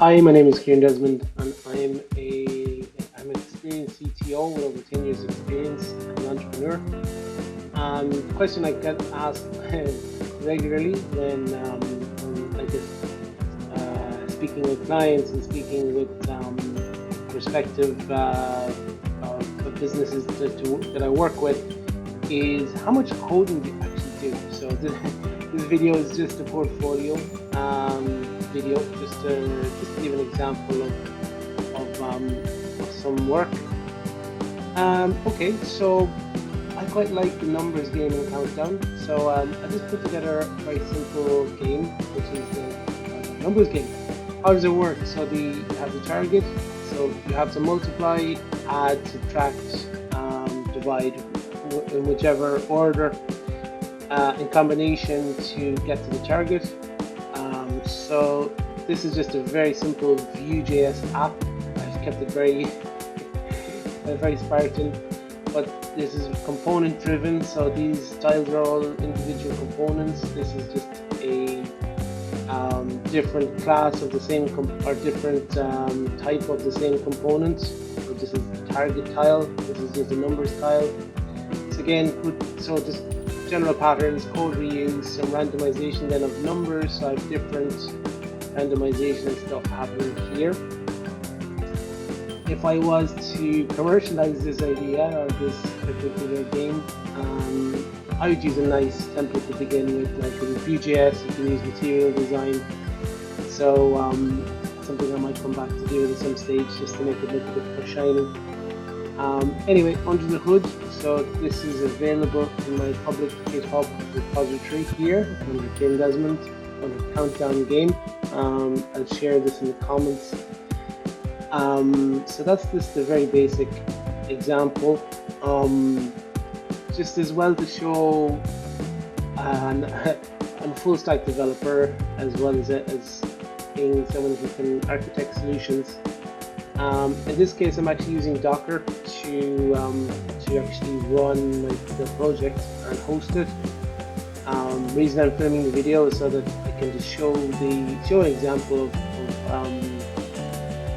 Hi, my name is Kieran Desmond, and I'm an experienced CTO with over 10 years experience and an entrepreneur. The question I get asked regularly when I guess speaking with clients and speaking with prospective businesses that I work with is how much coding do you actually do? So this video is just a portfolio video, just to give an example of some work. Okay, so I quite like the numbers game and countdown. So I just put together a very simple game, which is the numbers game. How does it work? So you have the target. So you have to multiply, add, subtract, divide in whichever order in combination to get to the target. So this is just a very simple VueJS app. I've kept it very Spartan, but this is component driven. So these tiles are all individual components. This is just a different class of the same or different type of the same component. So this is the target tile. This is just a numbers tile. So again, so just general patterns, code reuse, some randomization then of numbers. So I have different randomization and stuff happening here. If I was to commercialize this idea or this particular game, I would use a nice template to begin with, like in VueJS. You can use material design. So something I might come back to do at some stage just to make it look a bit more shiny. Anyway, under the hood, so this is available in my public GitHub repository here under Kieran Desmond under Countdown Game. I'll share this in the comments. So that's just a very basic example. Just as well to show I'm a full stack developer as well as being someone who can architect solutions. In this case, I'm actually using Docker to actually run the project and host it. Reason I'm filming the video is so that I can just show an example of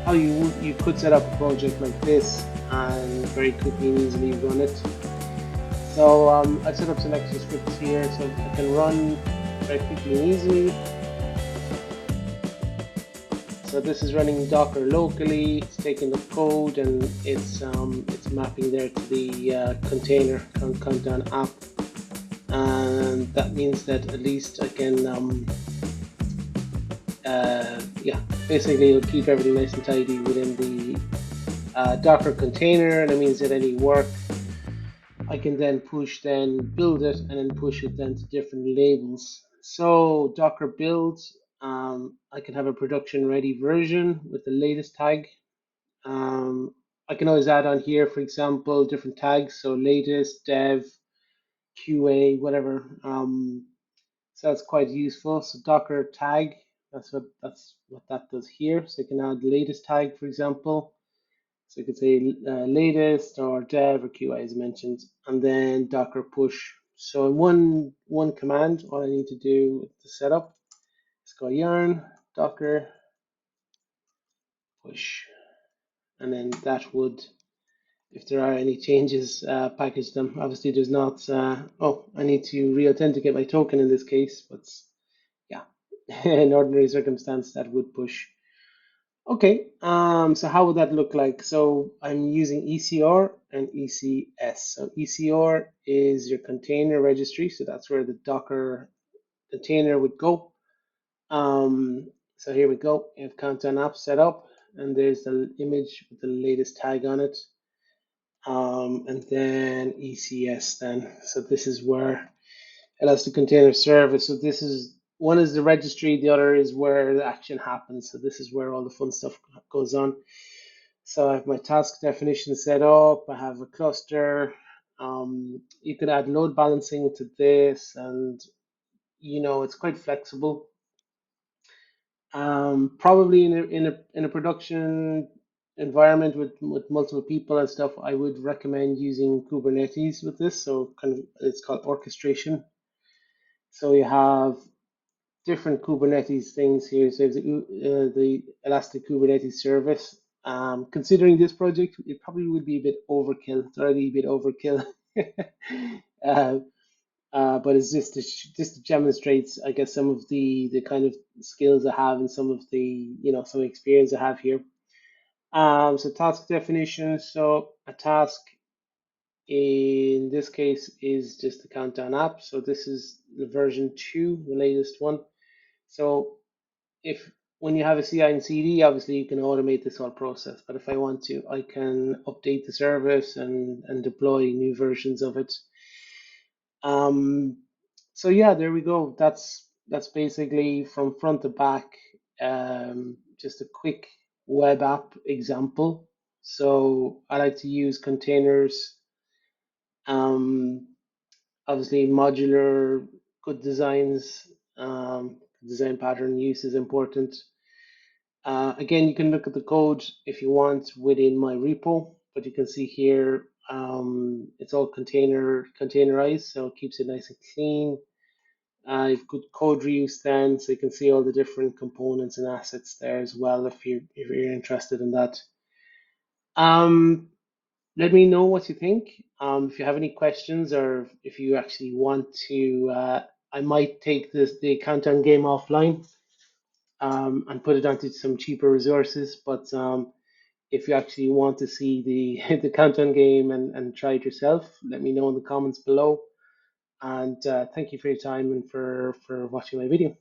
how you could set up a project like this and very quickly and easily run it. So I've set up some extra scripts here so I can run very quickly and easily. So this is running Docker locally. It's taking the code and it's mapping there to the container Countdown app, and that means that at least I can basically it'll keep everything nice and tidy within the Docker container, and it means that any work I can then build it and then push it then to different labels. So Docker build, I can have a production ready version with the latest tag. I can always add on here, for example, different tags. So latest, dev, QA, whatever. So that's quite useful. So Docker tag, that's what that does here. So you can add the latest tag, for example. So you could say latest or dev or QA as mentioned, and then Docker push. So in one command, all I need to do to set up is go yarn Docker push, and then that would, if there are any changes, package them. Obviously, there's not. I need to re-authenticate my token in this case, but yeah, in ordinary circumstance, that would push. Okay, so how would that look like? So I'm using ECR and ECS. So ECR is your container registry, so that's where the Docker container would go. So here we go. You have Countdown app set up, and there's the image with the latest tag on it. And then ECS then. So this is where Elastic Container Service. So this is one is the registry, the other is where the action happens. So this is where all the fun stuff goes on. So I have my task definition set up. I have a cluster. You could add load balancing to this, and it's quite flexible. Probably in a production environment with multiple people and stuff, I would recommend using Kubernetes with this. So kind of it's called orchestration. So you have different Kubernetes things here. So the Elastic Kubernetes service. Considering this project, it probably would be a bit overkill. It's already a bit overkill. uh, but it's just to demonstrates, I guess, some of the kind of skills I have and some of the some experience I have here. So task definition. So a task in this case is just the countdown app. So this is the version 2, the latest one. So if when you have a CI and CD, obviously you can automate this whole process. But if I want to, I can update the service and deploy new versions of it. Um, so yeah, there we go. That's basically from front to back, just a quick web app example. So I like to use containers, um, obviously modular, good designs, design pattern use is important. Again, you can look at the code if you want within my repo, but you can see here it's all containerized, so it keeps it nice and clean. You've good code reuse then, so you can see all the different components and assets there as well if you're interested in that. Um, Let me know what you think. If you have any questions or if you actually want to, I might take the countdown game offline and put it onto some cheaper resources. But if you actually want to see the the countdown game and try it yourself, let me know in the comments below. And thank you for your time and for watching my video.